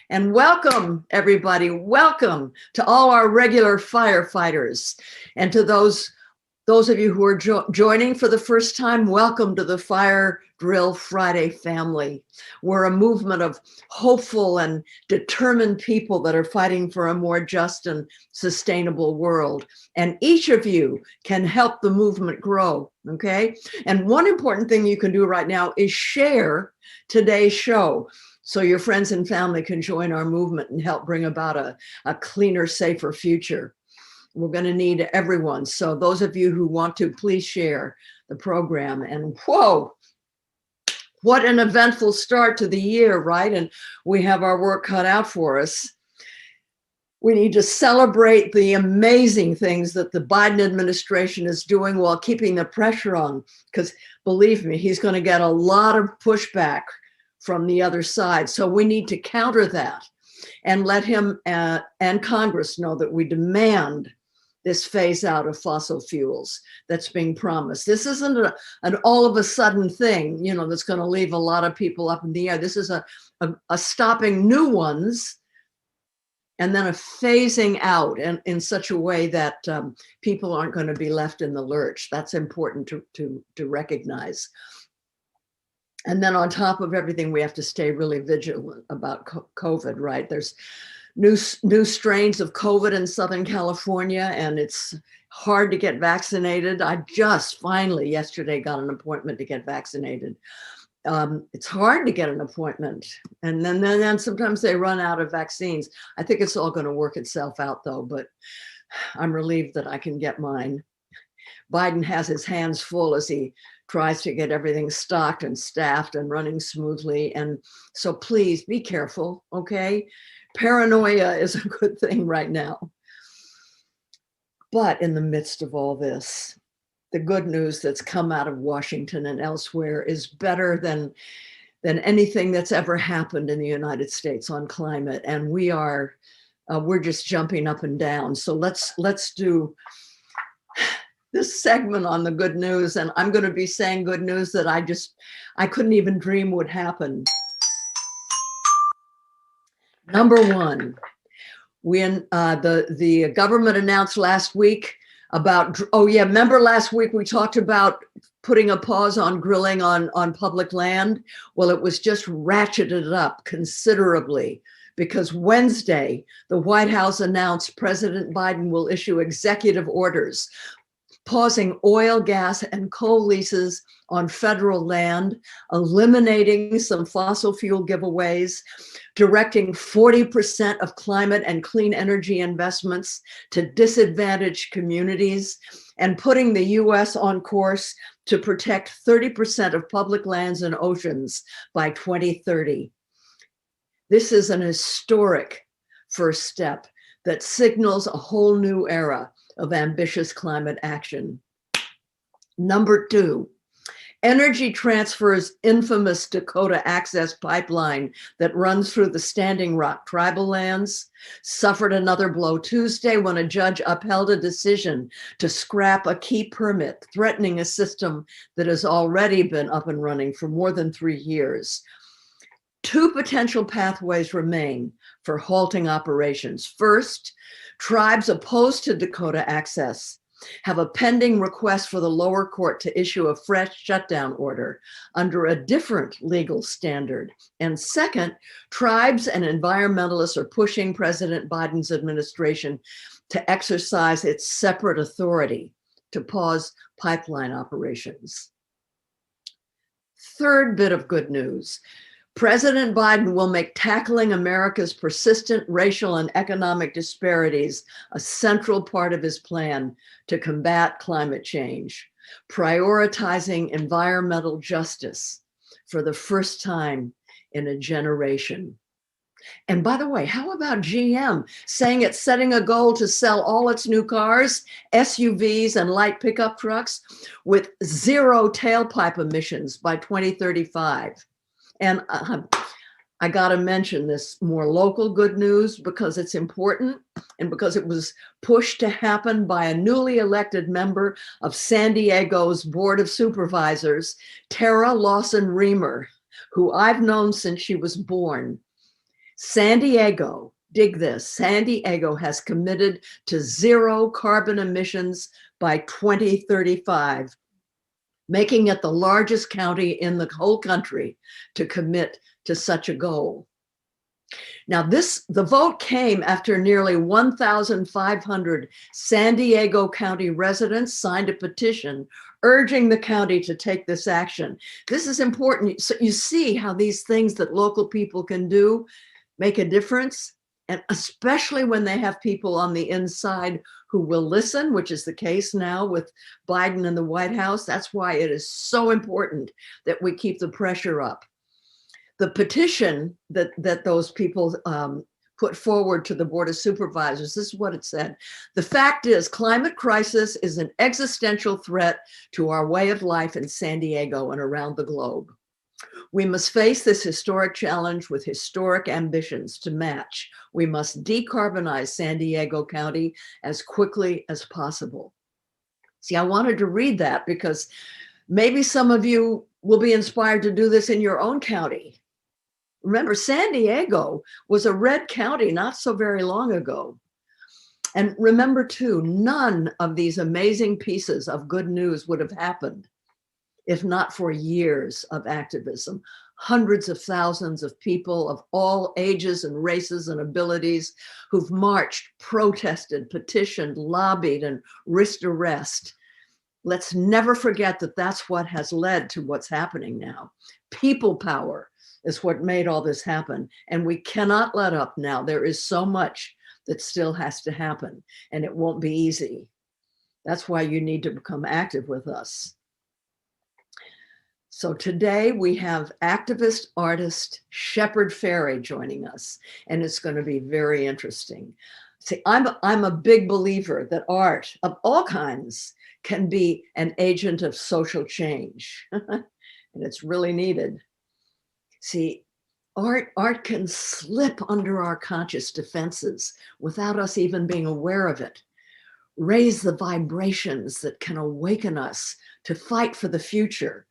And welcome, everybody. Welcome to all our regular firefighters. And to those of you who are joining for the first time, welcome to the Fire Drill Friday family. We're a movement of hopeful and determined people that are fighting for a more just and sustainable world. And each of you can help the movement grow, okay? And one important thing you can do right now is share today's show, so your friends and family can join our movement and help bring about a cleaner, safer future. We're going to need everyone. So those of you who want to, please share the program. And whoa, what an eventful start to the year, right? And we have our work cut out for us. We need to celebrate the amazing things that the Biden administration is doing while keeping the pressure on, because believe me, he's going to get a lot of pushback from the other side. So we need to counter that and let him and Congress know that we demand this phase out of fossil fuels that's being promised. This isn't an all of a sudden thing, you know, that's going to leave a lot of people up in the air. This is a stopping new ones and then a phasing out in such a way that people aren't going to be left in the lurch. That's important to recognize. And then on top of everything, we have to stay really vigilant about COVID, right? There's new strains of COVID in Southern California, and it's hard to get vaccinated. I just finally yesterday got an appointment to get vaccinated. It's hard to get an appointment. And then sometimes they run out of vaccines. I think it's all going to work itself out though, but I'm relieved that I can get mine. Biden has his hands full as he tries to get everything stocked and staffed and running smoothly. And so please be careful, okay? Paranoia is a good thing right now. But in the midst of all this, the good news that's come out of Washington and elsewhere is better than anything that's ever happened in the United States on climate. And we're just jumping up and down. So let's do this segment on the good news, and I'm going to be saying good news that I couldn't even dream would happen. Number one, the government announced last week about, remember last week we talked about putting a pause on grilling on public land? Well, it was just ratcheted up considerably, because Wednesday, the White House announced President Biden will issue executive orders pausing oil, gas, and coal leases on federal land, eliminating some fossil fuel giveaways, directing 40% of climate and clean energy investments to disadvantaged communities, and putting the US on course to protect 30% of public lands and oceans by 2030. This is an historic first step that signals a whole new era of ambitious climate action. Number two, Energy Transfer's infamous Dakota Access Pipeline that runs through the Standing Rock tribal lands suffered another blow Tuesday when a judge upheld a decision to scrap a key permit threatening a system that has already been up and running for more than 3 years. Two potential pathways remain for halting operations. First, tribes opposed to Dakota Access have a pending request for the lower court to issue a fresh shutdown order under a different legal standard. And second, tribes and environmentalists are pushing President Biden's administration to exercise its separate authority to pause pipeline operations. Third bit of good news. President Biden will make tackling America's persistent racial and economic disparities a central part of his plan to combat climate change, prioritizing environmental justice for the first time in a generation. And by the way, how about GM saying it's setting a goal to sell all its new cars, SUVs, and light pickup trucks with zero tailpipe emissions by 2035? And I got to mention this more local good news because it's important and because it was pushed to happen by a newly elected member of San Diego's Board of Supervisors, Tara Lawson Remer, who I've known since she was born. San Diego, dig this, San Diego has committed to zero carbon emissions by 2035, making it the largest county in the whole country to commit to such a goal. Now the vote came after nearly 1,500 San Diego County residents signed a petition urging the county to take this action. This is important. So you see how these things that local people can do make a difference, and especially when they have people on the inside who will listen, which is the case now with Biden in the White House. That's why it is so important that we keep the pressure up. The petition that those people put forward to the Board of Supervisors, this is what it said. The fact is, climate crisis is an existential threat to our way of life in San Diego and around the globe. We must face this historic challenge with historic ambitions to match. We must decarbonize San Diego County as quickly as possible. See, I wanted to read that because maybe some of you will be inspired to do this in your own county. Remember, San Diego was a red county not so very long ago. And remember too, none of these amazing pieces of good news would have happened if not for years of activism. Hundreds of thousands of people of all ages and races and abilities who've marched, protested, petitioned, lobbied, and risked arrest. Let's never forget that that's what has led to what's happening now. People power is what made all this happen. And we cannot let up now. There is so much that still has to happen, and it won't be easy. That's why you need to become active with us. So today we have activist artist Shepard Fairey joining us, and it's going to be very interesting. See, I'm a big believer that art of all kinds can be an agent of social change, and it's really needed. See, art can slip under our conscious defenses without us even being aware of it, raise the vibrations that can awaken us to fight for the future,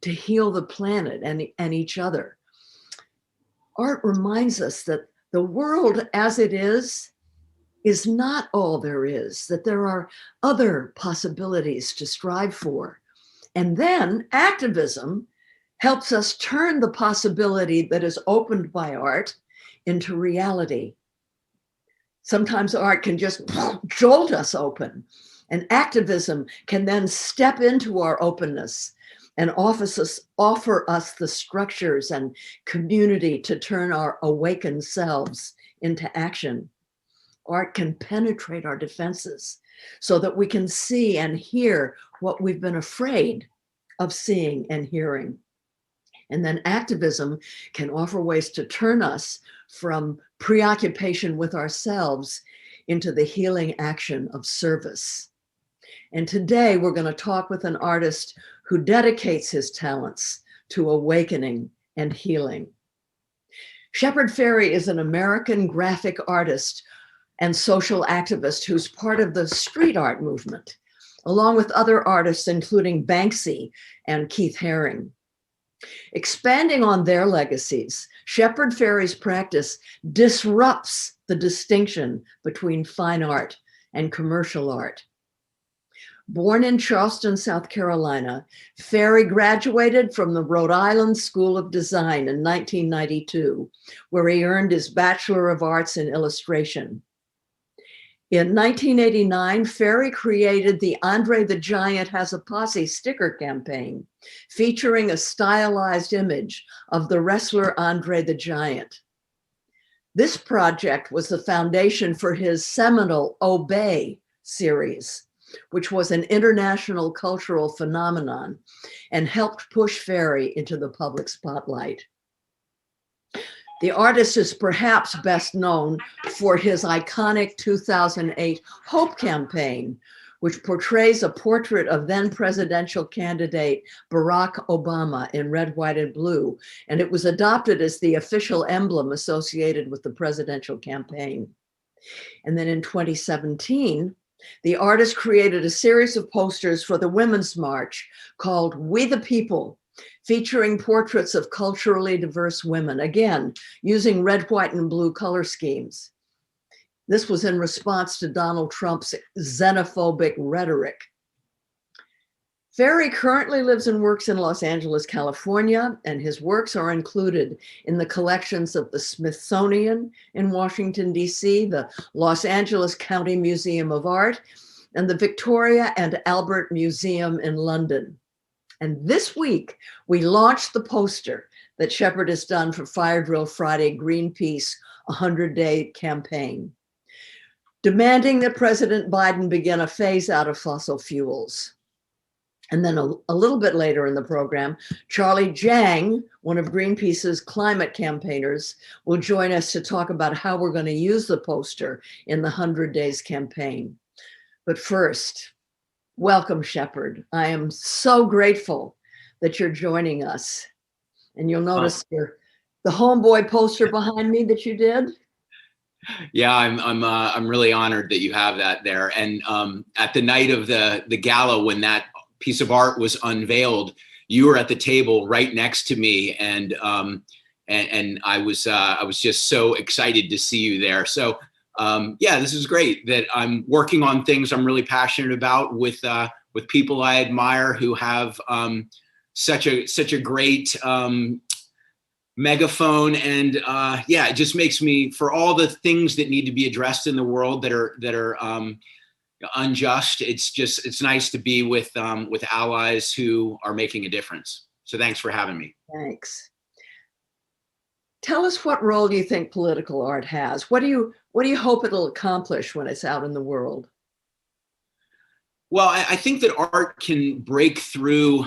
to heal the planet and each other. Art reminds us that the world as it is not all there is, that there are other possibilities to strive for. And then activism helps us turn the possibility that is opened by art into reality. Sometimes art can just jolt us open, and activism can then step into our openness and offer us the structures and community to turn our awakened selves into action. Art can penetrate our defenses so that we can see and hear what we've been afraid of seeing and hearing. And then activism can offer ways to turn us from preoccupation with ourselves into the healing action of service. And today we're going to talk with an artist who dedicates his talents to awakening and healing. Shepard Fairey is an American graphic artist and social activist who's part of the street art movement, along with other artists, including Banksy and Keith Haring. Expanding on their legacies, Shepard Fairey's practice disrupts the distinction between fine art and commercial art. Born in Charleston, South Carolina, Fairey graduated from the Rhode Island School of Design in 1992, where he earned his Bachelor of Arts in Illustration. In 1989, Fairey created the Andre the Giant Has a Posse sticker campaign, featuring a stylized image of the wrestler Andre the Giant. This project was the foundation for his seminal Obey series, which was an international cultural phenomenon and helped push Fairey into the public spotlight. The artist is perhaps best known for his iconic 2008 Hope campaign, which portrays a portrait of then presidential candidate Barack Obama in red, white, and blue, and it was adopted as the official emblem associated with the presidential campaign. And then in 2017, the artist created a series of posters for the Women's March called We the People, featuring portraits of culturally diverse women, again, using red, white, and blue color schemes. This was in response to Donald Trump's xenophobic rhetoric. Ferry currently lives and works in Los Angeles, California, and his works are included in the collections of the Smithsonian in Washington, D.C., the Los Angeles County Museum of Art, and the Victoria and Albert Museum in London. And this week, we launched the poster that Shepard has done for Fire Drill Friday Greenpeace 100-day campaign, demanding that President Biden begin a phase out of fossil fuels. And then a little bit later in the program, Charlie Jiang, one of Greenpeace's climate campaigners, will join us to talk about how we're going to use the poster in the 100 Days campaign. But first, welcome, Shepard. I am so grateful that you're joining us. And you'll notice the homeboy poster behind me that you did. Yeah, I'm really honored that you have that there. And at the night of the gala, when that piece of art was unveiled, you were at the table right next to me, and I was just so excited to see you there. So yeah, this is great that I'm working on things I'm really passionate about with people I admire who have such a great megaphone, and yeah, it just makes me, for all the things that need to be addressed in the world that are unjust, it's nice to be with allies who are making a difference. So thanks for having me. Thanks. Tell us, what role do you think political art has? What do you hope it'll accomplish when it's out in the world? Well, I think that art can break through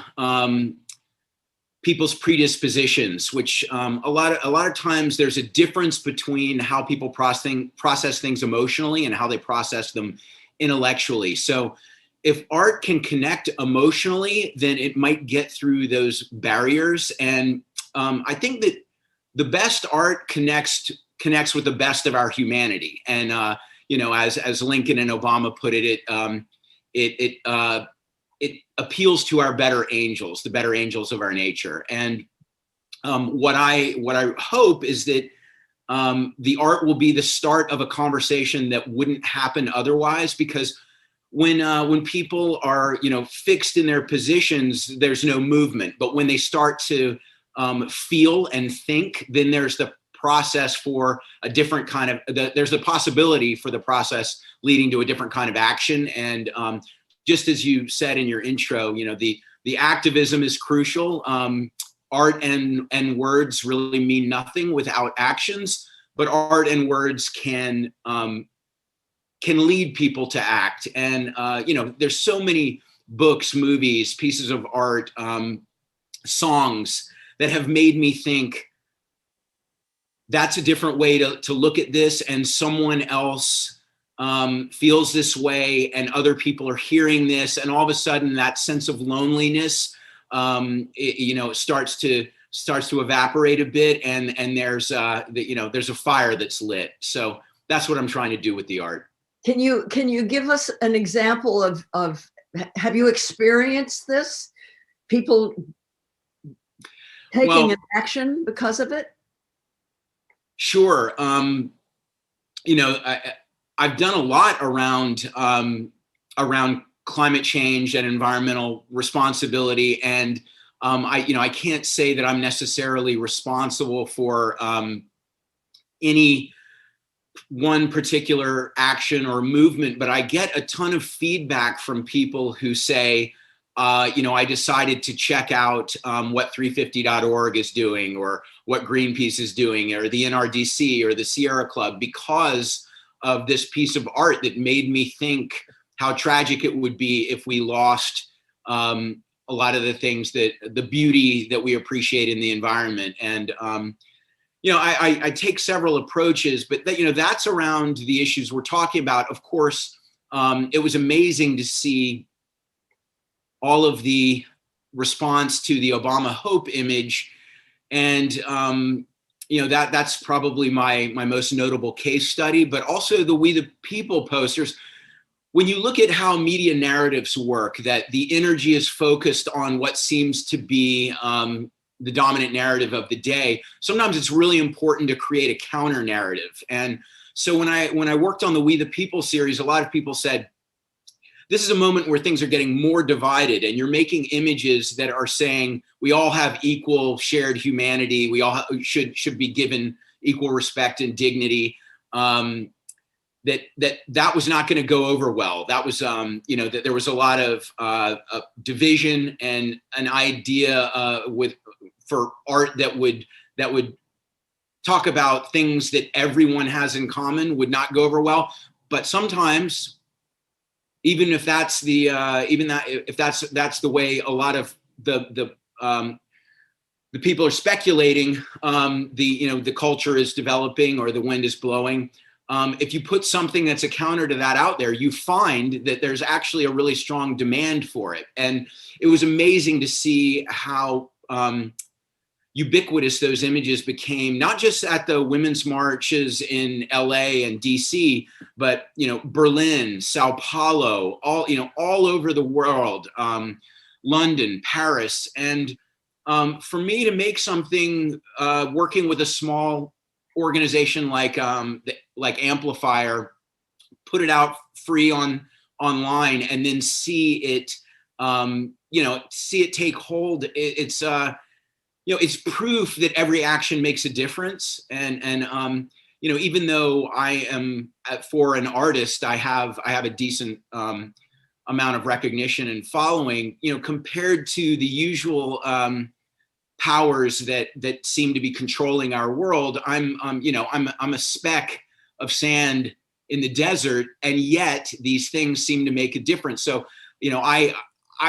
people's predispositions, which a lot of times there's a difference between how people process things emotionally and how they process them intellectually. So if art can connect emotionally, then it might get through those barriers. And I think that the best art connects with the best of our humanity. And you know, as Lincoln and Obama put it, it appeals to our better angels, the better angels of our nature. And what I hope is that the art will be the start of a conversation that wouldn't happen otherwise, because when people are, you know, fixed in their positions, there's no movement. But when they start to feel and think, then there's the process for a different kind of, there's the possibility for the process leading to a different kind of action. And just as you said in your intro, you know, the activism is crucial. Art and words really mean nothing without actions, but art and words can lead people to act. And you know, there's so many books, movies, pieces of art, songs that have made me think that's a different way to look at this, and someone else feels this way, and other people are hearing this, and all of a sudden that sense of loneliness you know, starts to evaporate a bit, and there's you know, there's a fire that's lit. So that's what I'm trying to do with the art. Can you give us an example of have you experienced this? People taking an action because of it? Sure. You know, I've done a lot around climate change and environmental responsibility, and I can't say that I'm necessarily responsible for any one particular action or movement, but I get a ton of feedback from people who say, you know, I decided to check out what 350.org is doing, or what Greenpeace is doing, or the NRDC or the Sierra Club, because of this piece of art that made me think how tragic it would be if we lost a lot of the things the beauty that we appreciate in the environment. And you know, I take several approaches, but that, you know, that's around the issues we're talking about. Of course, it was amazing to see all of the response to the Obama Hope image. And, you know, that's probably my most notable case study, but also the We the People posters. when you look at how media narratives work, that the energy is focused on what seems to be the dominant narrative of the day, sometimes it's really important to create a counter narrative. And so when I worked on the We the People series, a lot of people said, this is a moment where things are getting more divided, and you're making images that are saying we all have equal shared humanity. We all should be given equal respect and dignity. That was not going to go over well. That was, that there was a lot of division and an idea for art that would talk about things that everyone has in common would not go over well. But sometimes, even if that's the that's the way a lot of the people are speculating, the culture is developing or the wind is blowing. If you put something that's a counter to that out there, you find that there's actually a really strong demand for it. And it was amazing to see how ubiquitous those images became, not just at the women's marches in LA and DC, but Berlin, Sao Paulo, all over the world, London, Paris. And for me to make something working with a small organization like Amplifier, put it out free online, and then see it take hold. It's proof that every action makes a difference. And even though I am for an artist, I have a decent amount of recognition and following, compared to the usual powers that seem to be controlling our world. I'm a speck of sand in the desert, and yet these things seem to make a difference. So, I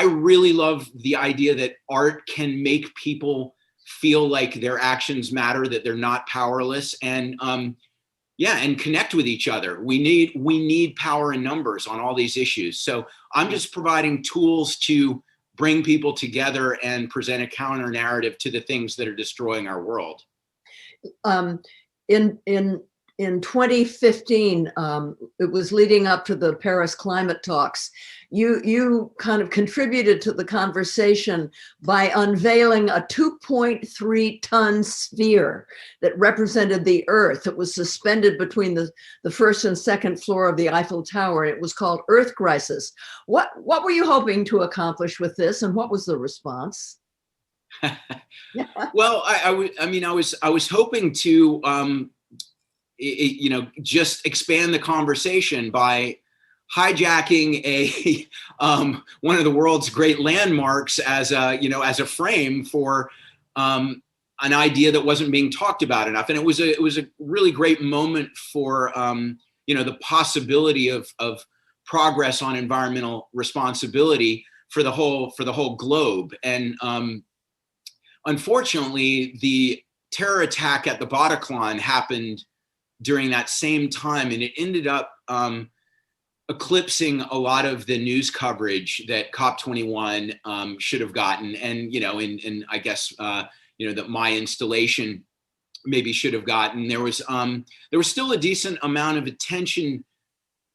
really love the idea that art can make people feel like their actions matter, that they're not powerless, and connect with each other. We need power in numbers on all these issues. So I'm just providing tools to bring people together and present a counter narrative to the things that are destroying our world. In 2015, it was leading up to the Paris climate talks. You kind of contributed to the conversation by unveiling a 2.3 ton sphere that represented the Earth. It was suspended between the first and second floor of the Eiffel Tower. It was called Earth Crisis. What were you hoping to accomplish with this, and what was the response? Well, I was hoping to just expand the conversation by hijacking one of the world's great landmarks as a frame for an idea that wasn't being talked about enough. And it was a really great moment for the possibility of progress on environmental responsibility for the whole globe. And unfortunately, the terror attack at the Bataclan happened during that same time, and it ended up eclipsing a lot of the news coverage that COP21 should have gotten, and I guess that my installation maybe should have gotten. There was still a decent amount of attention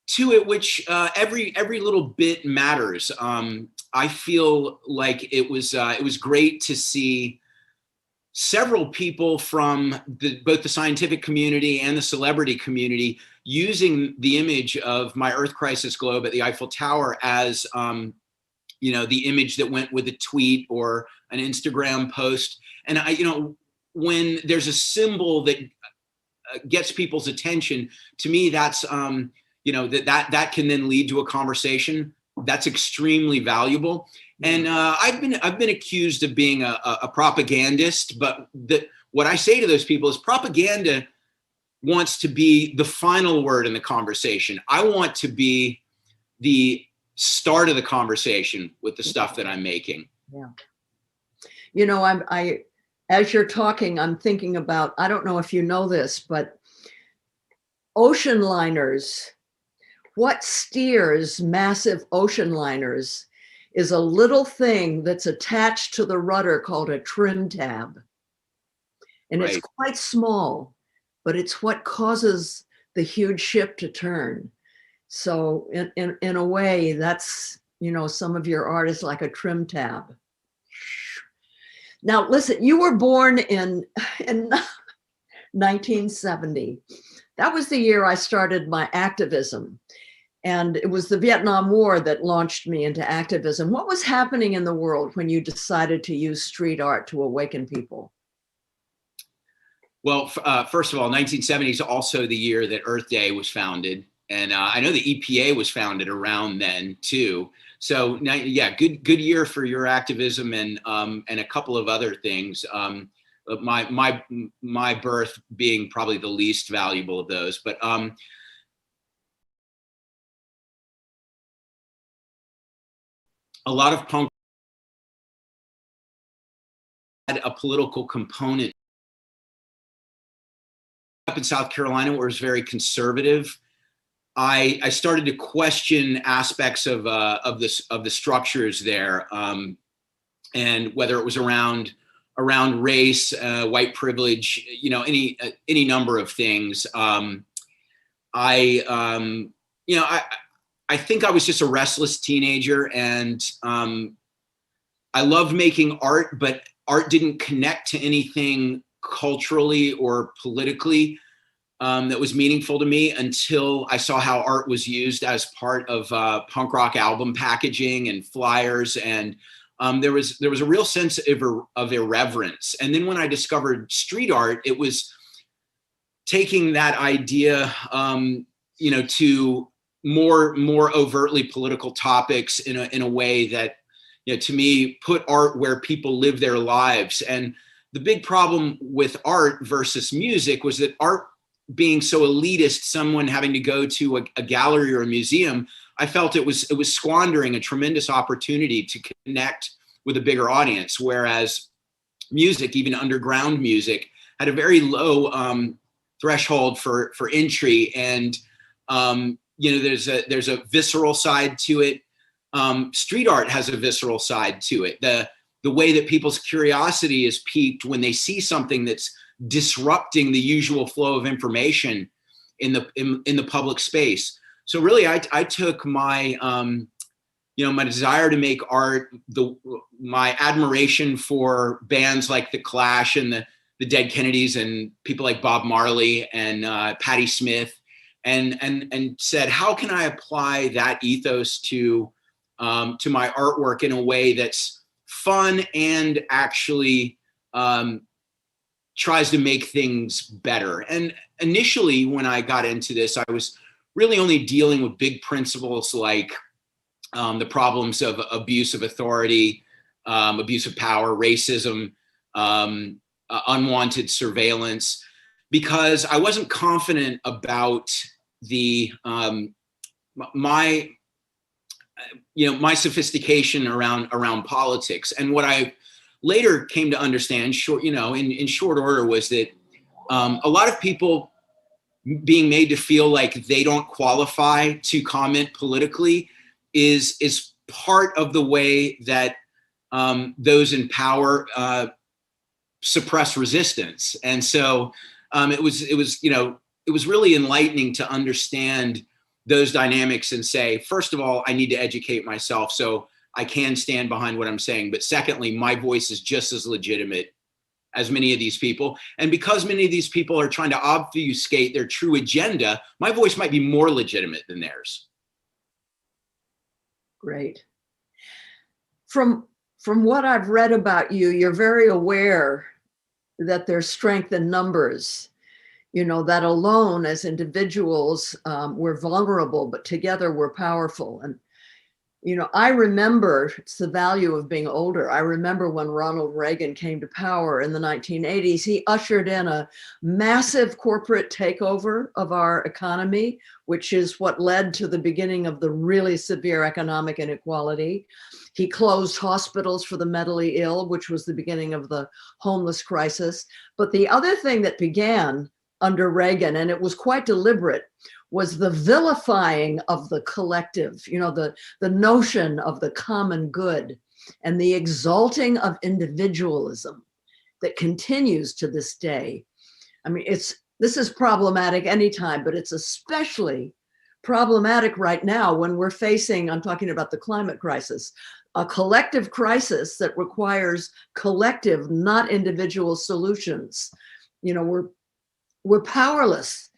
to it, which every little bit matters. I feel like it was great to see several people from both the scientific community and the celebrity community using the image of my Earth Crisis globe at the Eiffel Tower as, the image that went with a tweet or an Instagram post. And when there's a symbol that gets people's attention, to me, that's, that can then lead to a conversation. That's extremely valuable. And I've been accused of being a propagandist, but what I say to those people is propaganda wants to be the final word in the conversation. I want to be the start of the conversation with the stuff that I'm making. Yeah. As you're talking, I'm thinking about, I don't know if you know this, but ocean liners, what steers massive ocean liners is a little thing that's attached to the rudder called a trim tab. And Right. It's quite small, but it's what causes the huge ship to turn. So in a way, that's, some of your art is like a trim tab. Now, listen, you were born in 1970. That was the year I started my activism. And it was the Vietnam War that launched me into activism. What was happening in the world when you decided to use street art to awaken people? Well, first of all, 1970 is also the year that Earth Day was founded. And I know the EPA was founded around then too. So yeah, good year for your activism and a couple of other things. My birth being probably the least valuable of those, but a lot of punk had a political component. Up in South Carolina, where it was very conservative, I started to question aspects of the structures there, and whether it was around race, white privilege, any number of things. I think I was just a restless teenager, and I loved making art, but art didn't connect to anything culturally or politically that was meaningful to me until I saw how art was used as part of punk rock album packaging and flyers, and there was a real sense of irreverence. And then when I discovered street art, it was taking that idea, to more overtly political topics in a way that, to me, put art where people live their lives. And the big problem with art versus music was that art being so elitist, someone having to go to a gallery or a museum, I felt it was squandering a tremendous opportunity to connect with a bigger audience. Whereas music, even underground music, had a very low threshold for entry, and there's a visceral side to it. Street art has a visceral side to it. The way that people's curiosity is piqued when they see something that's disrupting the usual flow of information in the public space. So really, I took my my desire to make art, my admiration for bands like The Clash and the Dead Kennedys and people like Bob Marley and Patti Smith, and said, how can I apply that ethos to my artwork in a way that's fun and actually tries to make things better. And initially, when I got into this, I was really only dealing with big principles like the problems of abuse of authority, abuse of power, racism, unwanted surveillance, because I wasn't confident about my sophistication around politics. And what I later came to understand, in short order, was that a lot of people being made to feel like they don't qualify to comment politically is part of the way that those in power suppress resistance. And so it was really enlightening to understand those dynamics and say, first of all, I need to educate myself so I can stand behind what I'm saying. But secondly, my voice is just as legitimate as many of these people. And because many of these people are trying to obfuscate their true agenda, my voice might be more legitimate than theirs. Great. From what I've read about you, you're very aware that there's strength in numbers. That alone as individuals, we're vulnerable, but together we're powerful. And I remember, it's the value of being older. I remember when Ronald Reagan came to power in the 1980s, he ushered in a massive corporate takeover of our economy, which is what led to the beginning of the really severe economic inequality. He closed hospitals for the mentally ill, which was the beginning of the homeless crisis. But the other thing that began under Reagan, and it was quite deliberate, was the vilifying of the collective, the notion of the common good and the exalting of individualism that continues to this day. I mean, this is problematic anytime, but it's especially problematic right now when we're facing, I'm talking about the climate crisis, a collective crisis that requires collective, not individual solutions. You know, we're powerless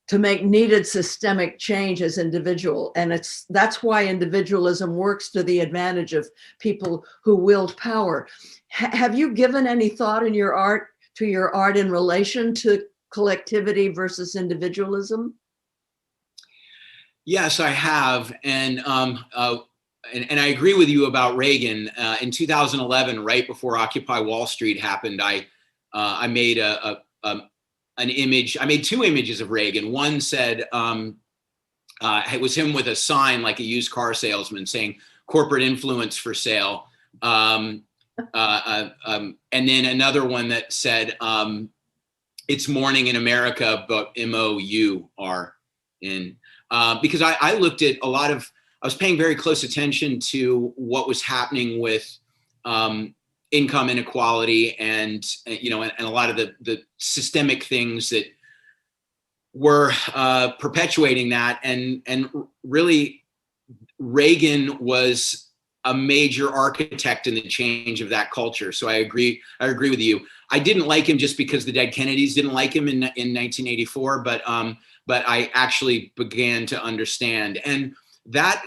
to make needed systemic change as individual. And that's why individualism works to the advantage of people who wield power. Have you given any thought in your art in relation to collectivity versus individualism? Yes, I have. And I agree with you about Reagan. In 2011, right before Occupy Wall Street happened, I made an image. I made two images of Reagan. One said, it was him with a sign like a used car salesman saying corporate influence for sale. And then another one that said, it's morning in America, but MOURN. Because I looked at I was paying very close attention to what was happening with income inequality and a lot of the systemic things that were perpetuating that. And really, Reagan was a major architect in the change of that culture. So I agree with you. I didn't like him just because the dead Kennedys didn't like him in 1984, but I actually began to understand. And that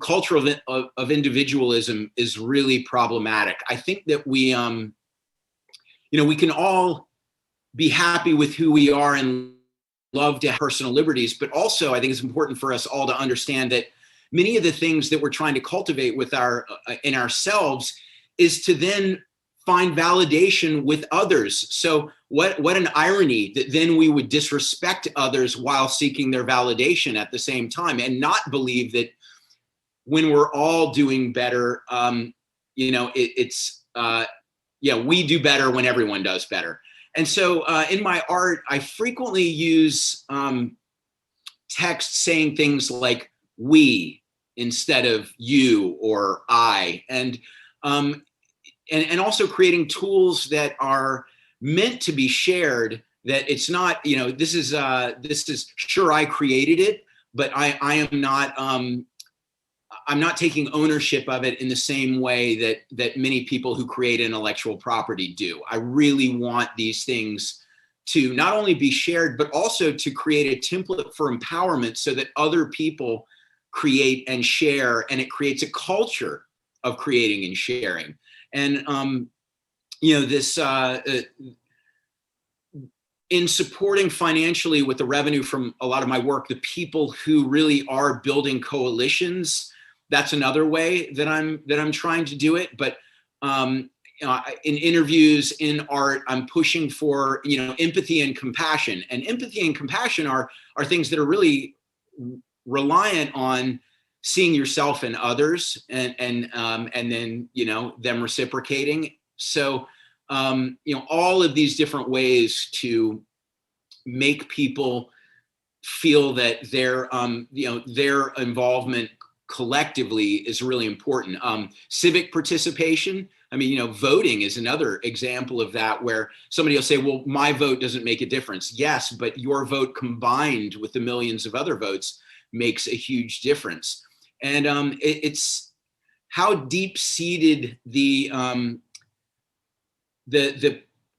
culture of individualism is really problematic. I think that we can all be happy with who we are and love to have personal liberties, but also I think it's important for us all to understand that many of the things that we're trying to cultivate with in ourselves is to then find validation with others. So what an irony that then we would disrespect others while seeking their validation at the same time, and not believe that when we're all doing better, we do better when everyone does better. And so in my art, I frequently use text saying things like we instead of you or I, and also creating tools that are meant to be shared, that it's not, this is sure, I created it, but I am not, I'm not taking ownership of it in the same way that many people who create intellectual property do. I really want these things to not only be shared, but also to create a template for empowerment so that other people create and share, and it creates a culture of creating and sharing. And, this, in supporting financially with the revenue from a lot of my work, the people who really are building coalitions, that's another way that I'm trying to do it. But in interviews, in art, I'm pushing for, empathy and compassion. And empathy and compassion are things that are really reliant on seeing yourself in others and then, them reciprocating. So, all of these different ways to make people feel that their involvement collectively is really important. Civic participation. I mean, voting is another example of that, where somebody will say, well, my vote doesn't make a difference. Yes, but your vote combined with the millions of other votes makes a huge difference. And it's how deep-seated the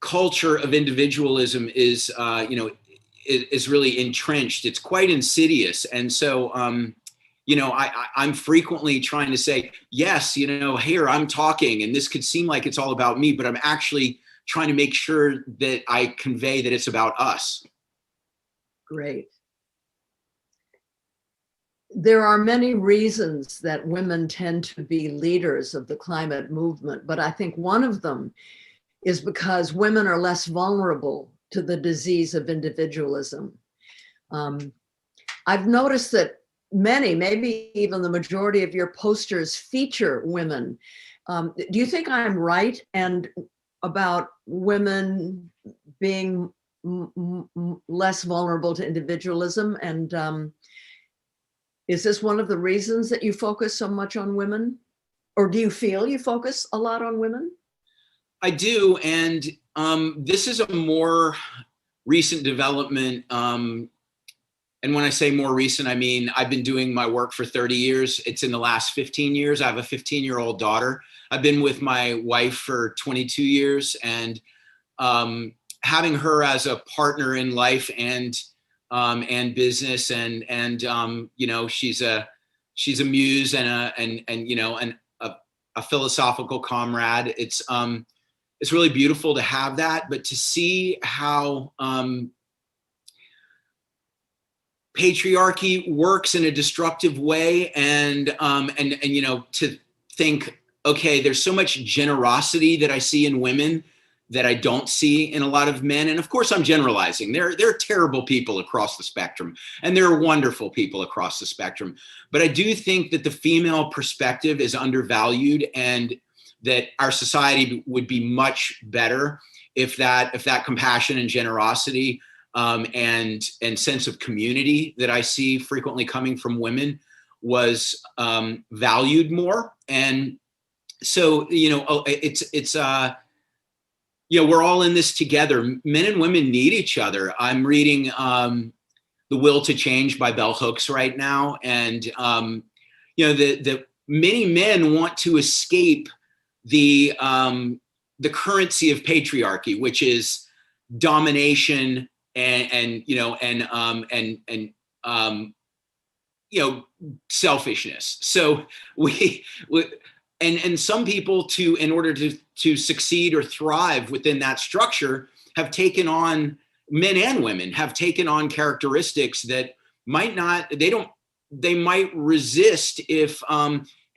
culture of individualism is, is really entrenched. It's quite insidious. And so, I'm frequently trying to say, yes, here I'm talking, and this could seem like it's all about me, but I'm actually trying to make sure that I convey that it's about us. Great. There are many reasons that women tend to be leaders of the climate movement, but I think one of them is because women are less vulnerable to the disease of individualism. I've noticed that many, maybe even the majority of your posters feature women. Do you think I'm right and about women being less vulnerable to individualism? And is this one of the reasons that you focus so much on women? Or do you feel you focus a lot on women? I do, and this is a more recent development And when I say more recent, I mean, I've been doing my work for 30 years. It's in the last 15 years. I have a 15-year-old daughter. I've been with my wife for 22 years, and having her as a partner in life and business, and you know, she's a muse and you know, a philosophical comrade. It's really beautiful to have that, but to see how patriarchy works in a destructive way, and you know, to think, okay, there's so much generosity that I see in women that I don't see in a lot of men. And of course, I'm generalizing. There are terrible people across the spectrum, and there are wonderful people across the spectrum. But I do think that the female perspective is undervalued, and that our society would be much better if that compassion and generosity and sense of community that I see frequently coming from women was valued more. And so, you know, it's you know, we're all in this together. Men and women need each other. I'm reading The Will to Change by Bell Hooks right now. And, you know, the many men want to escape the currency of patriarchy, which is domination and you know, you know, selfishness. So and some people, in order to succeed or thrive within that structure, have taken on, men and women have taken on characteristics that they might resist if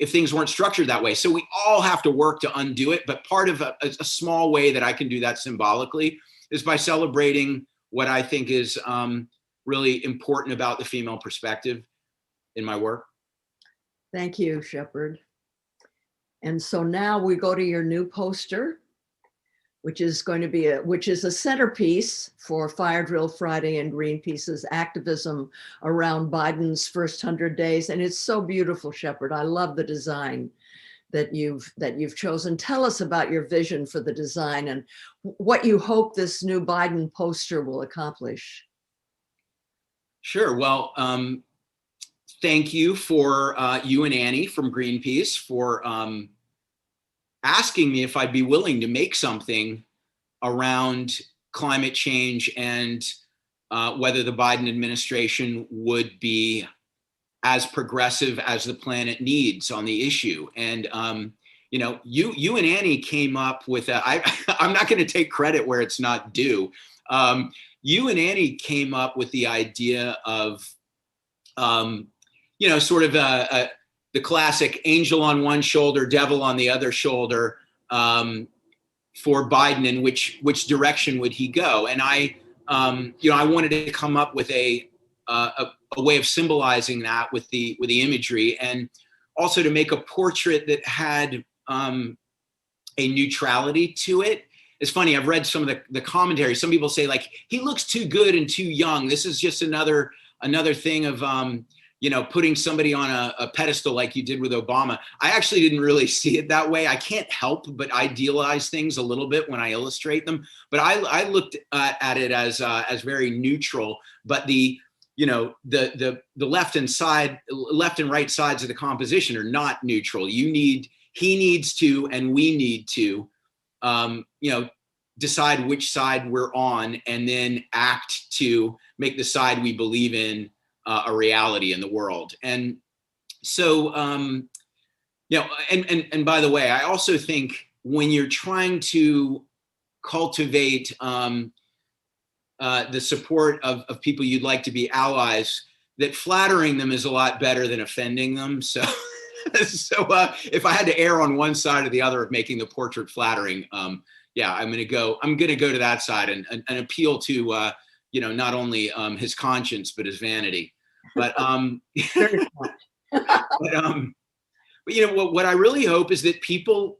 things weren't structured that way. So we all have to work to undo it. But part of a small way that I can do that symbolically is by celebrating what I think is really important about the female perspective in my work. Thank you, Shepard. And so now we go to your new poster, which is going to be a centerpiece for Fire Drill Friday and Greenpeace's activism around Biden's first 100 days. And it's so beautiful, Shepard. I love the design that you've chosen. Tell us about your vision for the design and what you hope this new Biden poster will accomplish. Sure. Well, thank you for you and Annie from Greenpeace for asking me if I'd be willing to make something around climate change and whether the Biden administration would be as progressive as the planet needs on the issue. And you know, you and Annie came up with I'm not going to take credit where it's not due. You and Annie came up with the idea of you know, sort of the classic angel on one shoulder, devil on the other shoulder for Biden, and which direction would he go? And you know, I wanted to come up with a way of symbolizing that with the imagery, and also to make a portrait that had a neutrality to it. It's funny, I've read some of the commentary. Some people say, like, he looks too good and too young. This is just another thing of you know, putting somebody on a pedestal like you did with Obama. I actually didn't really see it that way. I can't help but idealize things a little bit when I illustrate them. But I looked at it as very neutral. But the left and right sides of the composition are not neutral. He needs to, and we need to, you know, decide which side we're on, and then act to make the side we believe in a reality in the world. And so, you know, and by the way, I also think when you're trying to cultivate the support of people you'd like to be allies, that flattering them is a lot better than offending them. So, if I had to err on one side or the other of making the portrait flattering, yeah, I'm going to go to that side and appeal to, you know, not only his conscience, but his vanity. But, but you know, what I really hope is that people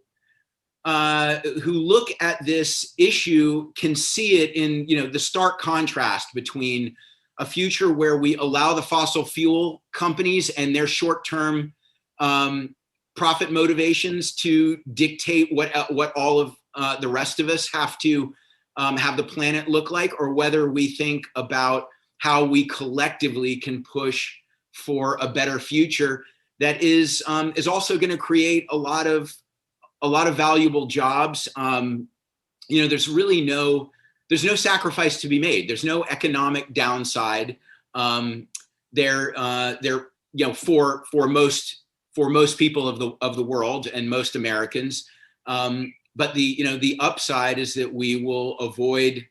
who look at this issue can see it in, you know, the stark contrast between a future where we allow the fossil fuel companies and their short-term profit motivations to dictate what all of the rest of us have to have the planet look like, or whether we think about how we collectively can push for a better future that is also going to create a lot of valuable jobs. You know, there's no sacrifice to be made. There's no economic downside. There, you know, for most people of the world and most Americans. But the upside is that we will avoid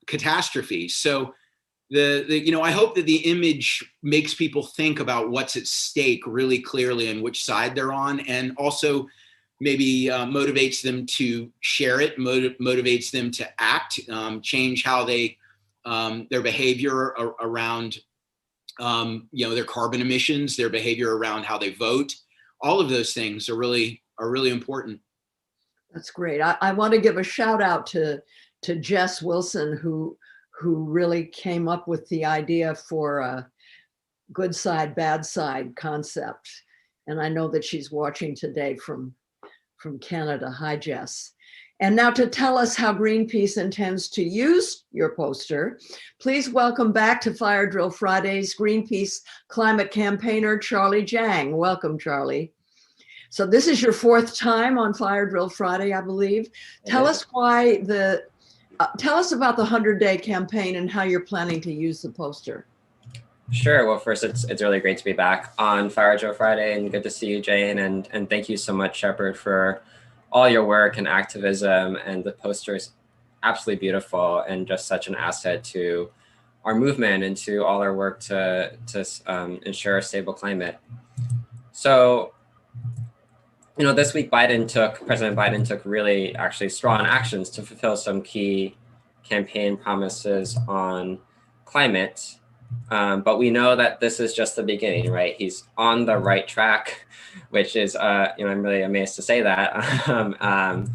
catastrophe. So I hope that the image makes people think about what's at stake really clearly and which side they're on, and also maybe motivates them to share it, motivates them to act, change how they their behavior around their carbon emissions, their behavior around how they vote. All of those things are really important. That's great. I want to give a shout out to Jess Wilson, who really came up with the idea for a good side, bad side concept. And I know that she's watching today from Canada. Hi, Jess. And now to tell us how Greenpeace intends to use your poster, please welcome back to Fire Drill Fridays, Greenpeace Climate Campaigner Charlie Jiang. Welcome, Charlie. So this is your fourth time on Fire Drill Friday, I believe. Tell us tell us about the 100-day campaign and how you're planning to use the poster. Sure. Well, first, it's really great to be back on Fire Drill Friday, and good to see you, Jane. And thank you so much, Shepard, for all your work and activism. And the poster is absolutely beautiful and just such an asset to our movement and to all our work to ensure a stable climate. So, this week President Biden took really actually strong actions to fulfill some key campaign promises on climate. But we know that this is just the beginning, right? He's on the right track, which is, I'm really amazed to say that.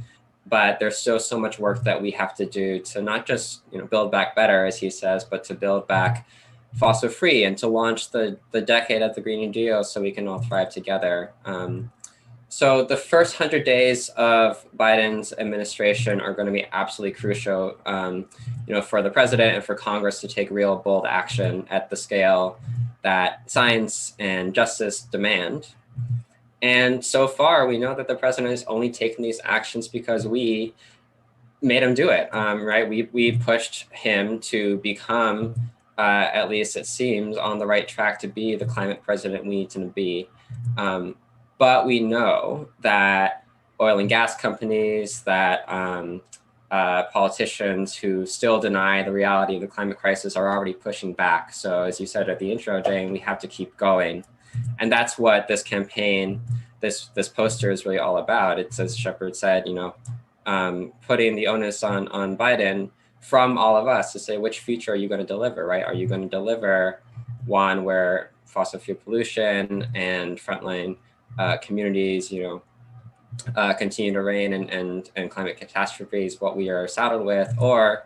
But there's still so much work that we have to do to not just, build back better, as he says, but to build back fossil free and to launch the decade of the Green New Deal so we can all thrive together. So the first 100 days of Biden's administration are going to be absolutely crucial, for the president and for Congress to take real bold action at the scale that science and justice demand. And so far, we know that the president has only taken these actions because we made him do it, right? We pushed him to become, at least it seems, on the right track to be the climate president we need him to be. But we know that oil and gas companies, that politicians who still deny the reality of the climate crisis are already pushing back. So as you said at the intro, Jane, we have to keep going. And that's what this campaign, this poster is really all about. It's, as Shepard said, putting the onus on Biden from all of us to say, which future are you going to deliver, right? Are you going to deliver one where fossil fuel pollution and frontline communities, continue to reign and climate catastrophe is what we are saddled with? Or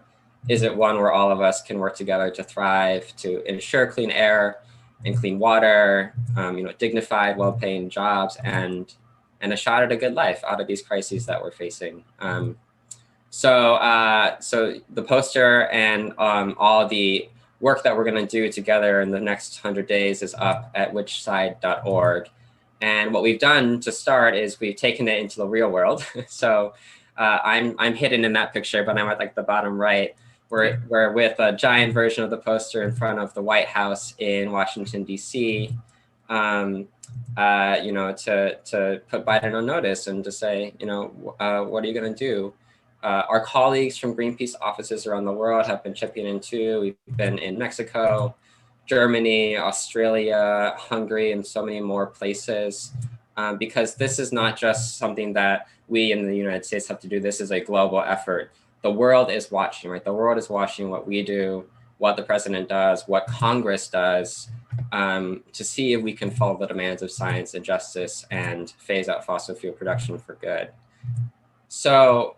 is it one where all of us can work together to thrive, to ensure clean air and clean water, dignified, well-paying jobs, and a shot at a good life out of these crises that we're facing? So the poster and all the work that we're going to do together in the next 100 days is up at whichside.org. And what we've done to start is we've taken it into the real world. So I'm hidden in that picture, but I'm at the bottom right. We're with a giant version of the poster in front of the White House in Washington, D.C., to put Biden on notice and to say, what are you going to do? Our colleagues from Greenpeace offices around the world have been chipping in too. We've been in Mexico, Germany, Australia, Hungary, and so many more places, because this is not just something that we in the United States have to do. This is a global effort. The world is watching, right? The world is watching what we do, what the president does, what Congress does, to see if we can follow the demands of science and justice and phase out fossil fuel production for good. So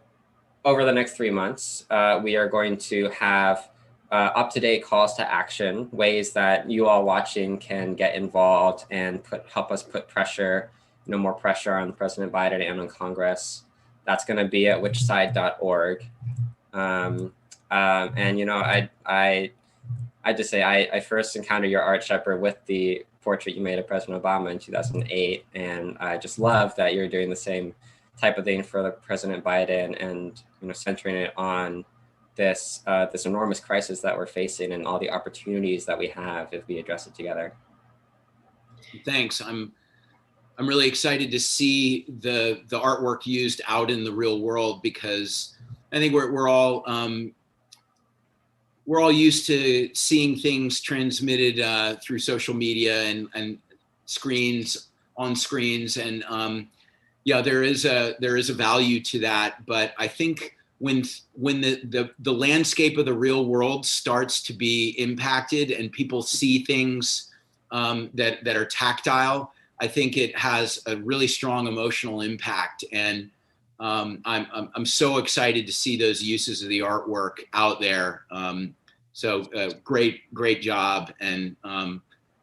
over the next 3 months, we are going to have up-to-date calls to action, ways that you all watching can get involved and help us put pressure, more pressure on President Biden and on Congress. That's going to be at whichside.org. I I just say I first encountered your art, Shepard, with the portrait you made of President Obama in 2008, and I just love that you're doing the same type of thing for President Biden, and centering it on this this enormous crisis that we're facing and all the opportunities that we have if we address it together. Thanks. I'm really excited to see the artwork used out in the real world, because I think we're all used to seeing things transmitted through social media and screens on screens, and yeah, there is a value to that. But I think when the landscape of the real world starts to be impacted and people see things that are tactile, I think it has a really strong emotional impact. And I'm so excited to see those uses of the artwork out there. So great job. And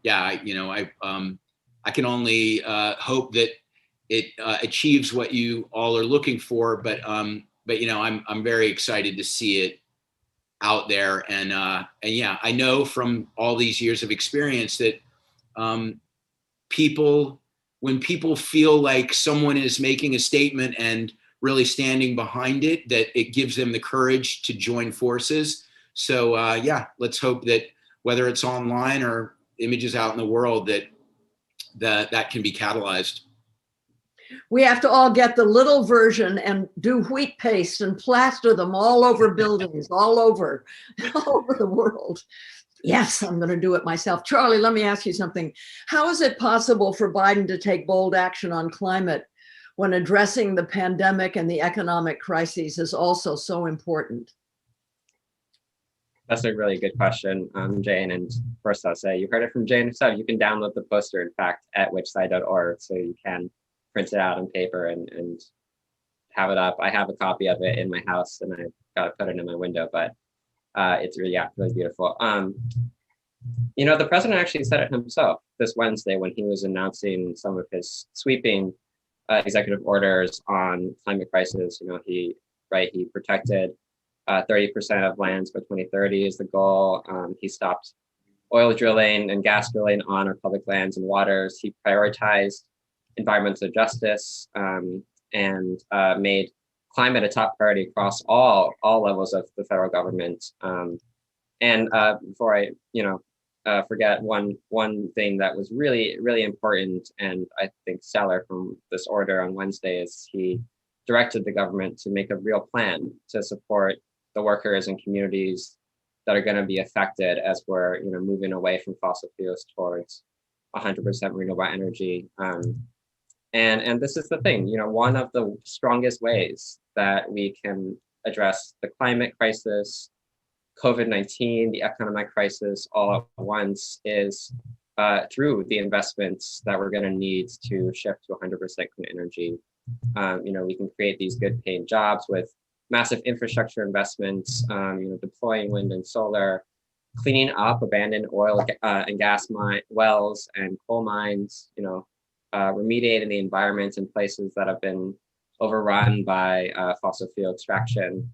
yeah, I can only hope that it achieves what you all are looking for. But I'm very excited to see it out there. And yeah, I know from all these years of experience that when people feel like someone is making a statement and really standing behind it, that it gives them the courage to join forces. So yeah, let's hope that whether it's online or images out in the world, that can be catalyzed. We have to all get the little version and do wheat paste and plaster them all over buildings, all over the world. Yes, I'm going to do it myself. Charlie, let me ask you something. How is it possible for Biden to take bold action on climate when addressing the pandemic and the economic crises is also so important? That's a really good question, Jane. And first I'll say, you heard it from Jane herself. You can download the poster, in fact, at whichside.org, so you can print it out on paper and have it up. I have a copy of it in my house, and I've got to put it in my window, but it's really beautiful. The president actually said it himself this Wednesday when he was announcing some of his sweeping executive orders on climate crisis. He protected 30% of lands by 2030 is the goal. He stopped oil drilling and gas drilling on our public lands and waters. He prioritized environmental justice and made climate a top priority across all levels of the federal government. And before I forget, one thing that was really, really important and I think stellar from this order on Wednesday is he directed the government to make a real plan to support the workers and communities that are going to be affected as we're moving away from fossil fuels towards 100% renewable energy. And this is the thing, one of the strongest ways that we can address the climate crisis, COVID-19, the economic crisis all at once is through the investments that we're going to need to shift to 100% clean energy. We can create these good paying jobs with massive infrastructure investments, deploying wind and solar, cleaning up abandoned oil and gas wells and coal mines, remediating the environments in places that have been overrun by fossil fuel extraction.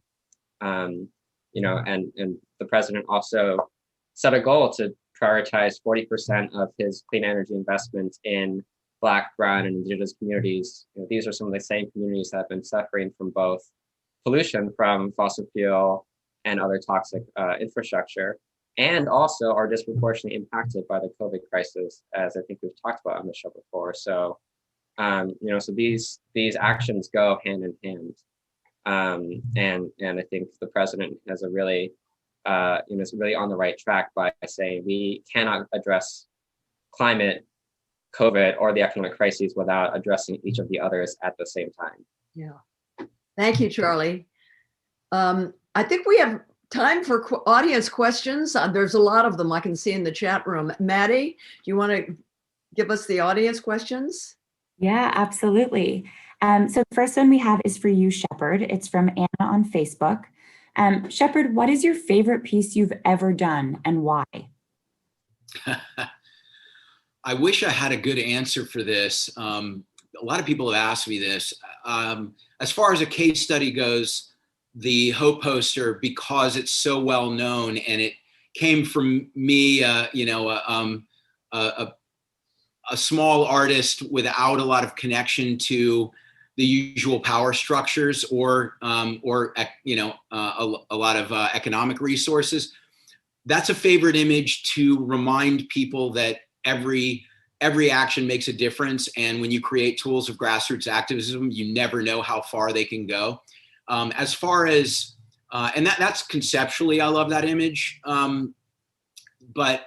And the president also set a goal to prioritize 40% of his clean energy investments in Black, Brown, and Indigenous communities. These are some of the same communities that have been suffering from both pollution from fossil fuel and other toxic infrastructure, and also are disproportionately impacted by the COVID crisis, as I think we've talked about on the show before. So, so these actions go hand in hand, and I think the president has a really, is really on the right track by saying we cannot address climate, COVID, or the economic crises without addressing each of the others at the same time. Yeah. Thank you, Charlie. I think we have time for audience questions. There's a lot of them I can see in the chat room. Maddie, do you want to give us the audience questions? Yeah, absolutely. So the first one we have is for you, Shepard. It's from Anna on Facebook. Shepard, what is your favorite piece you've ever done and why? I wish I had a good answer for this. A lot of people have asked me this. As far as a case study goes, the Hope poster, because it's so well known and came from me, a small artist without a lot of connection to the usual power structures or a lot of economic resources. That's a favorite image to remind people that every action makes a difference. And when you create tools of grassroots activism, you never know how far they can go. As far as, and that's conceptually, I love that image. But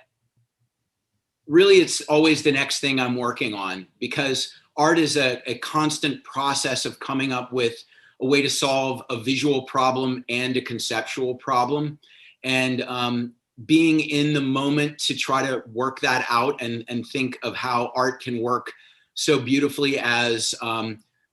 really, it's always the next thing I'm working on, because art is a constant process of coming up with a way to solve a visual problem and a conceptual problem. And being in the moment to try to work that out and think of how art can work so beautifully as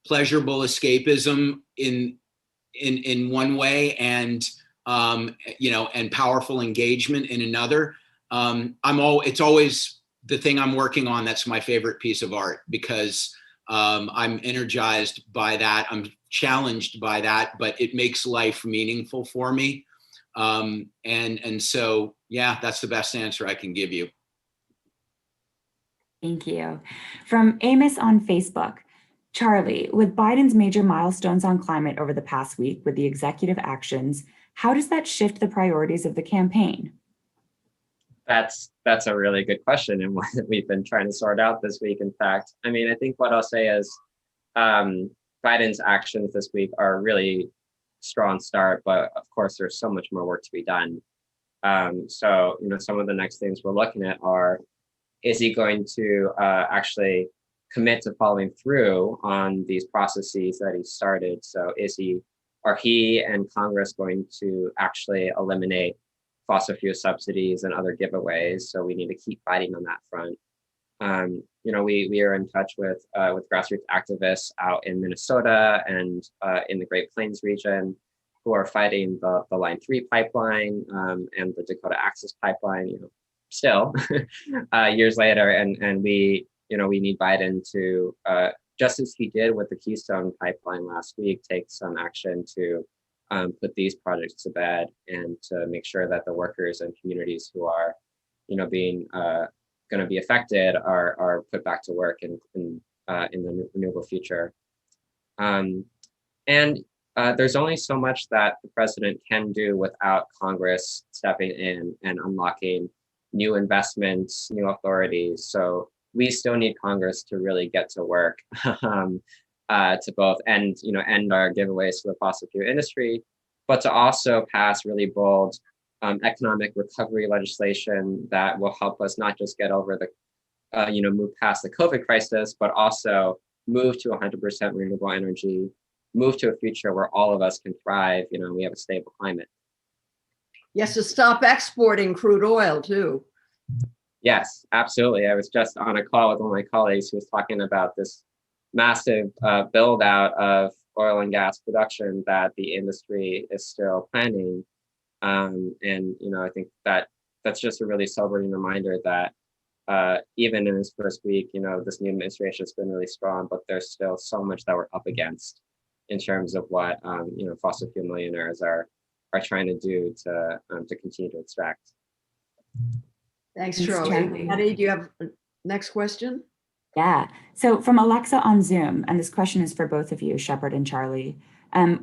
pleasurable escapism in one way, and and powerful engagement in another. It's always the thing I'm working on that's my favorite piece of art, because I'm energized by that. I'm challenged by that, but it makes life meaningful for me. And so, yeah, that's the best answer I can give you. Thank you. From Amos on Facebook, Charlie, with Biden's major milestones on climate over the past week with the executive actions, how does that shift the priorities of the campaign? That's a really good question, and one that we've been trying to sort out this week. In fact, I mean, I think what I'll say is Biden's actions this week are a really strong start, but of course, there's so much more work to be done. So, some of the next things we're looking at are, is he going to actually commit to following through on these processes that he started? So are he and Congress going to actually eliminate fossil fuel subsidies and other giveaways? So we need to keep fighting on that front. We are in touch with grassroots activists out in Minnesota and in the Great Plains region who are fighting the Line 3 pipeline and the Dakota Access Pipeline, still years later. And we need Biden to, just as he did with the Keystone Pipeline last week, take some action to put these projects to bed and to make sure that the workers and communities who are, being going to be affected are put back to work in the renewable future. And there's only so much that the president can do without Congress stepping in and unlocking new investments, new authorities. So we still need Congress to really get to work to both end our giveaways to the fossil fuel industry, but to also pass really bold economic recovery legislation that will help us not just get over the, move past the COVID crisis, but also move to 100% renewable energy, move to a future where all of us can thrive. We have a stable climate. Yes, to stop exporting crude oil too. Yes, absolutely. I was just on a call with one of my colleagues who was talking about this massive build out of oil and gas production that the industry is still planning. And I think that's just a really sobering reminder that even in this first week, this new administration has been really strong, but there's still so much that we're up against in terms of what fossil fuel millionaires are trying to do to continue to extract. Thanks, Charlie. Patty, do you have a next question? Yeah. So from Alexa on Zoom, and this question is for both of you, Shepard and Charlie.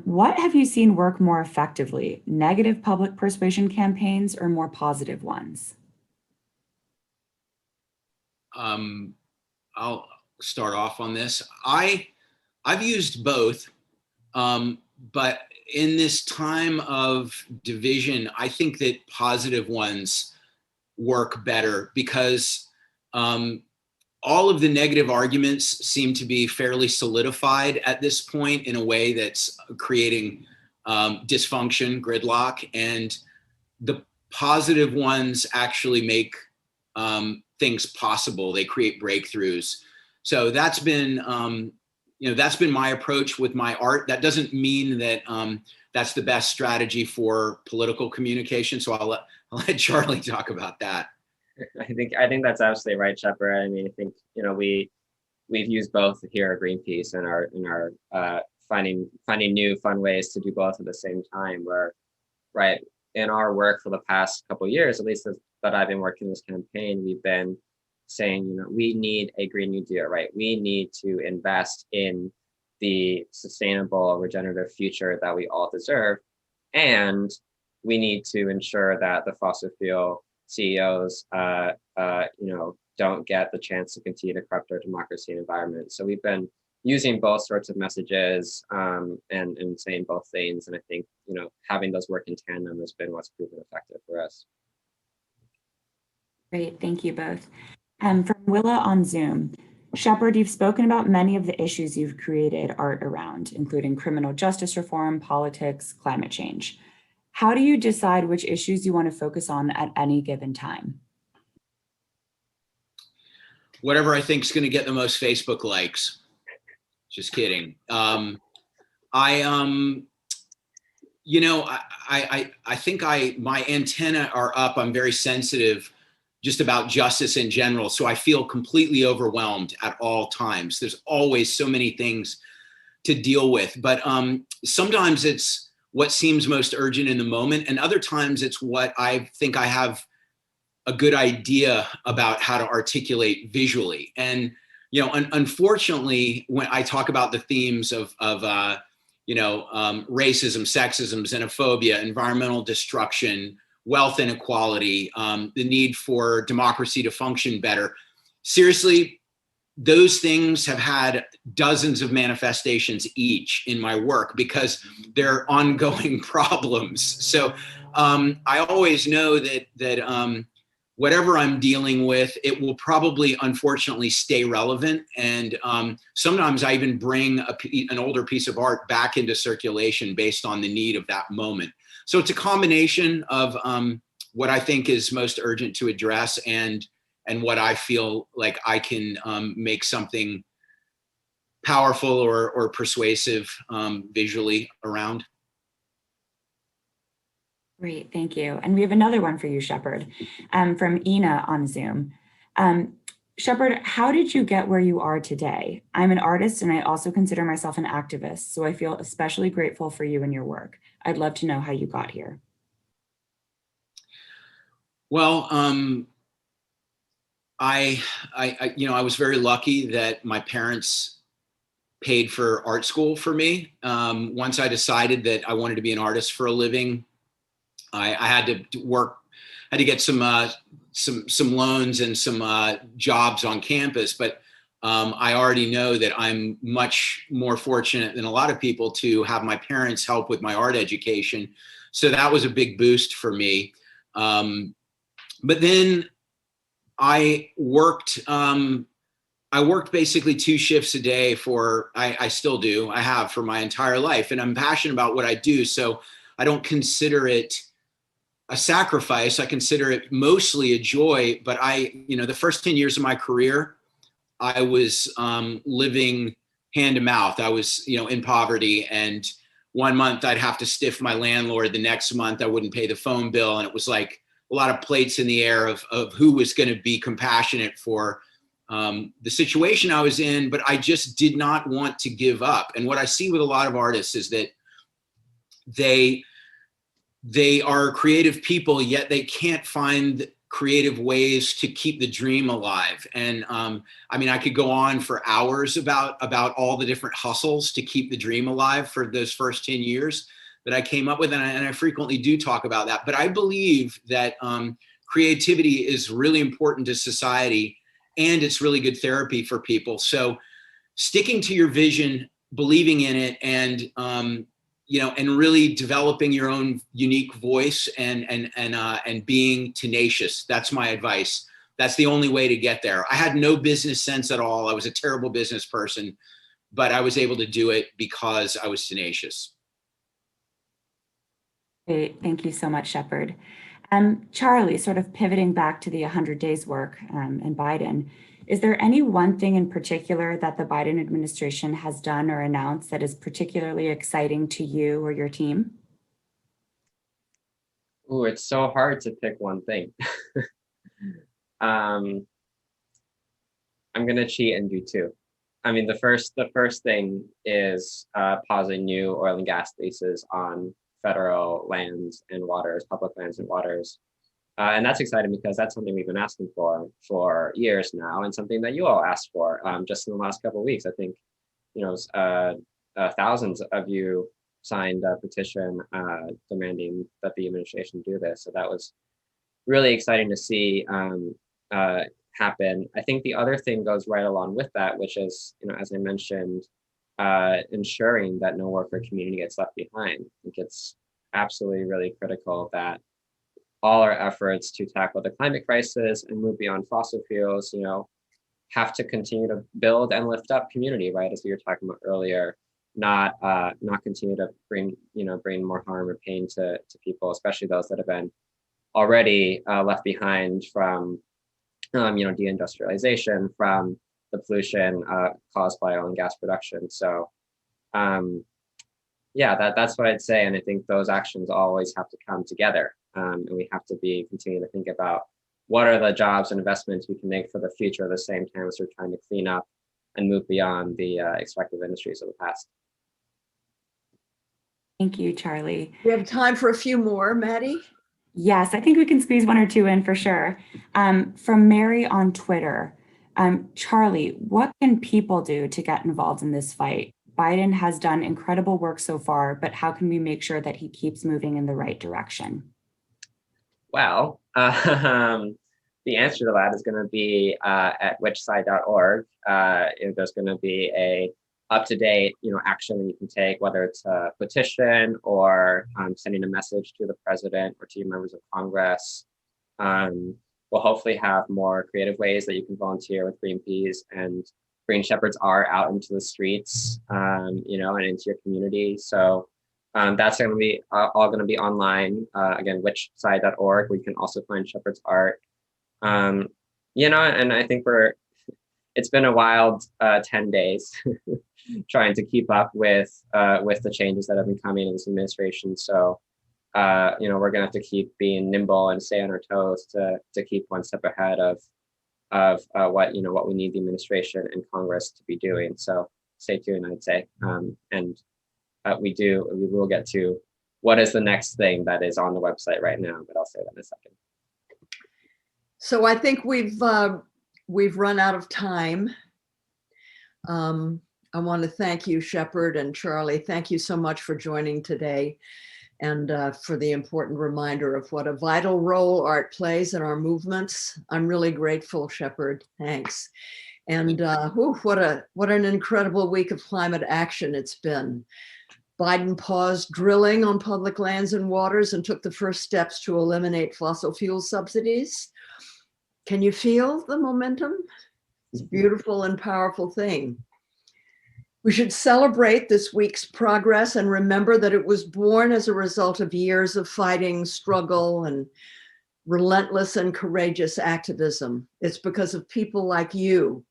What have you seen work more effectively, negative public persuasion campaigns or more positive ones? I'll start off on this. I've used both, but in this time of division, I think that positive ones work better, because all of the negative arguments seem to be fairly solidified at this point in a way that's creating dysfunction, gridlock, and the positive ones actually make things possible. They create breakthroughs. So that's been my approach with my art. That doesn't mean that that's the best strategy for political communication. So I'll let Charlie talk about that. I think that's absolutely right, Shepard. I mean, I think we've used both here at Greenpeace and are finding new fun ways to do both at the same time. Where, right, in our work for the past couple of years, at least that I've been working this campaign, we've been saying, you know, we need a Green New Deal, right? We need to invest in the sustainable, regenerative future that we all deserve. And we need to ensure that the fossil fuel CEOs, don't get the chance to continue to corrupt our democracy and environment. So we've been using both sorts of messages and saying both things. And I think, you know, having those work in tandem has been what's proven effective for us. Great, thank you both. From Willa on Zoom, Shepard, you've spoken about many of the issues you've created art around, including criminal justice reform, politics, climate change. How do you decide which issues you want to focus on at any given time? Whatever I think is going to get the most Facebook likes. Just kidding. I think my antenna are up. I'm very sensitive just about justice in general. So I feel completely overwhelmed at all times. There's always so many things to deal with, but sometimes it's what seems most urgent in the moment. And other times it's what I think I have a good idea about how to articulate visually. And, you know, unfortunately, when I talk about the themes of racism, sexism, xenophobia, environmental destruction, wealth inequality, the need for democracy to function better. Seriously, those things have had dozens of manifestations each in my work because they're ongoing problems. So I always know that whatever I'm dealing with, it will probably, unfortunately, stay relevant. And sometimes I even bring an older piece of art back into circulation based on the need of that moment. So it's a combination of what I think is most urgent to address and what I feel like I can make something powerful or persuasive visually around. Great, thank you. And we have another one for you, Shepard, from Ina on Zoom. Shepard, how did you get where you are today? I'm an artist and I also consider myself an activist, so I feel especially grateful for you and your work. I'd love to know how you got here. Well, I was very lucky that my parents paid for art school for me. Once I decided that I wanted to be an artist for a living, I had to work, had to get some loans and some jobs on campus, but I already know that I'm much more fortunate than a lot of people to have my parents help with my art education. So that was a big boost for me. But then I worked basically 2 shifts a day I still do, I have for my entire life, and I'm passionate about what I do. So I don't consider it a sacrifice. I consider it mostly a joy, but the first 10 years of my career, I was living hand to mouth. I was, in poverty, and one month I'd have to stiff my landlord. The next month I wouldn't pay the phone bill. And it was like a lot of plates in the air of who was going to be compassionate for the situation I was in, but I just did not want to give up. And what I see with a lot of artists is that they are creative people, yet they can't find creative ways to keep the dream alive. And I could go on for hours about all the different hustles to keep the dream alive for those first 10 years that I came up with. And I frequently do talk about that. But I believe that creativity is really important to society, and it's really good therapy for people. So sticking to your vision, believing in it, and really developing your own unique voice and being tenacious. That's my advice. That's the only way to get there. I had no business sense at all. I was a terrible business person, but I was able to do it because I was tenacious. Great, thank you so much, Shepard. Charlie, sort of pivoting back to the 100 days work and Biden, is there any one thing in particular that the Biden administration has done or announced that is particularly exciting to you or your team? Oh, it's so hard to pick one thing. I'm gonna cheat and do 2. The first thing is pausing new oil and gas leases on federal lands and waters, public lands and waters. And that's exciting because that's something we've been asking for years now, and something that you all asked for just in the last couple of weeks. I think, thousands of you signed a petition demanding that the administration do this. So that was really exciting to see happen. I think the other thing goes right along with that, which is, as I mentioned, ensuring that no worker community gets left behind. I think it's absolutely really critical that all our efforts to tackle the climate crisis and move beyond fossil fuels, have to continue to build and lift up community, right? As we were talking about earlier, not continue to bring more harm or pain to people, especially those that have been already left behind from deindustrialization, from the pollution caused by oil and gas production. So that's what I'd say. And I think those actions always have to come together. And we have to continue to think about what are the jobs and investments we can make for the future at the same time as we're trying to clean up and move beyond the extractive industries of the past. Thank you, Charlie. We have time for a few more, Maddie. Yes, I think we can squeeze one or two in for sure. From Mary on Twitter, Charlie, what can people do to get involved in this fight? Biden has done incredible work so far, but how can we make sure that he keeps moving in the right direction? Well, the answer to that is going to be at whichside.org. There's going to be a up-to-date, action that you can take, whether it's a petition or sending a message to the president or to your members of Congress. We'll hopefully have more creative ways that you can volunteer with Greenpeace and bring Shepard's art out into the streets, and into your community. So that's going to be all going to be online. Again, whichside.org, where you can also find Shepard's art. And I think it's been a wild 10 days trying to keep up with the changes that have been coming in this administration. So, we're going to have to keep being nimble and stay on our toes to keep one step ahead of what we need the administration and Congress to be doing. So stay tuned, I'd say. We will get to what is the next thing that is on the website right now, but I'll say that in a second. So I think we've run out of time. I want to thank you, Shepard and Charlie. Thank you so much for joining today and for the important reminder of what a vital role art plays in our movements. I'm really grateful, Shepard. Thanks. And what an incredible week of climate action it's been. Biden paused drilling on public lands and waters and took the first steps to eliminate fossil fuel subsidies. Can you feel the momentum? It's a beautiful and powerful thing. We should celebrate this week's progress and remember that it was born as a result of years of fighting, struggle, and relentless and courageous activism. It's because of people like you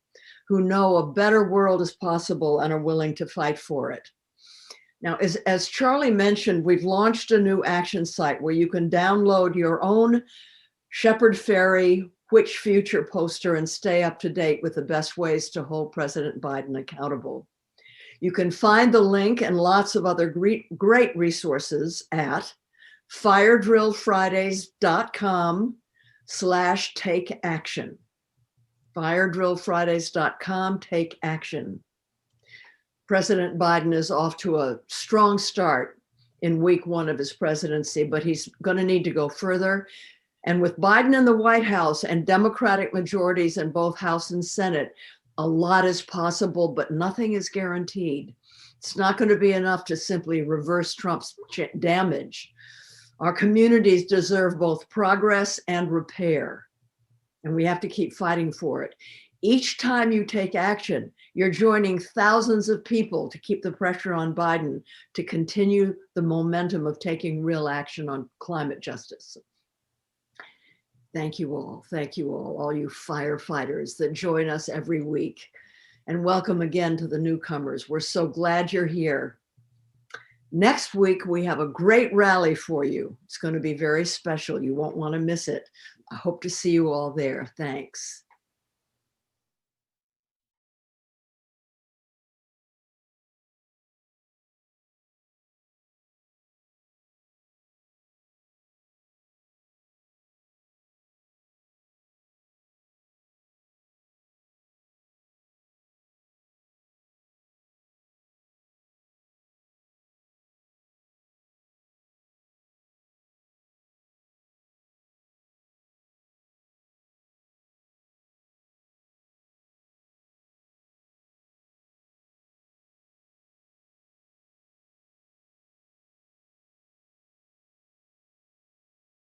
who know a better world is possible and are willing to fight for it. Now, as Charlie mentioned, we've launched a new action site where you can download your own Shepard Fairey Which Future poster and stay up to date with the best ways to hold President Biden accountable. You can find the link and lots of other great resources at firedrillfridays.com/take-action. firedrillfridays.com, take action. President Biden is off to a strong start in week one of his presidency, but he's going to need to go further. And with Biden in the White House and Democratic majorities in both House and Senate, a lot is possible, but nothing is guaranteed. It's not going to be enough to simply reverse Trump's damage. Our communities deserve both progress and repair, and we have to keep fighting for it. Each time you take action, you're joining thousands of people to keep the pressure on Biden to continue the momentum of taking real action on climate justice. Thank you all, all you firefighters that join us every week. And welcome again to the newcomers. We're so glad you're here. Next week, we have a great rally for you. It's going to be very special. You won't want to miss it. I hope to see you all there. Thanks.